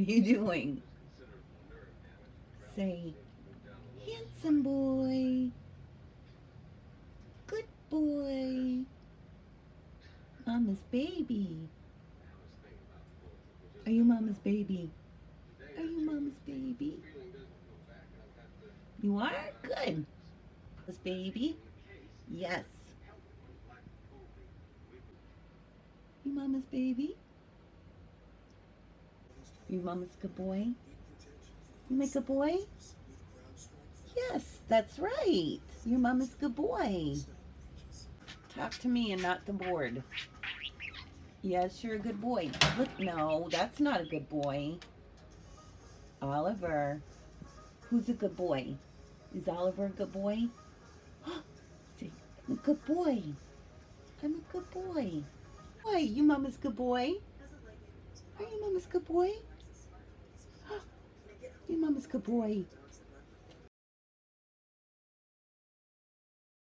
What are you doing? Say, handsome boy. Good boy. Mama's baby. Are you mama's baby? Are you mama's baby? You are? Good. Mama's baby? Yes. You mama's baby? You mama's good boy? You make a boy? Yes, that's right. Your mama's good boy. Talk to me and not the board. Yes, you're a good boy. Look, no, that's not a good boy. Oliver. Who's a good boy? Is Oliver a good boy? Say, I'm a good boy. I'm a good boy. Boy, you mama's good boy. Are you mama's good boy? You mama's good boy.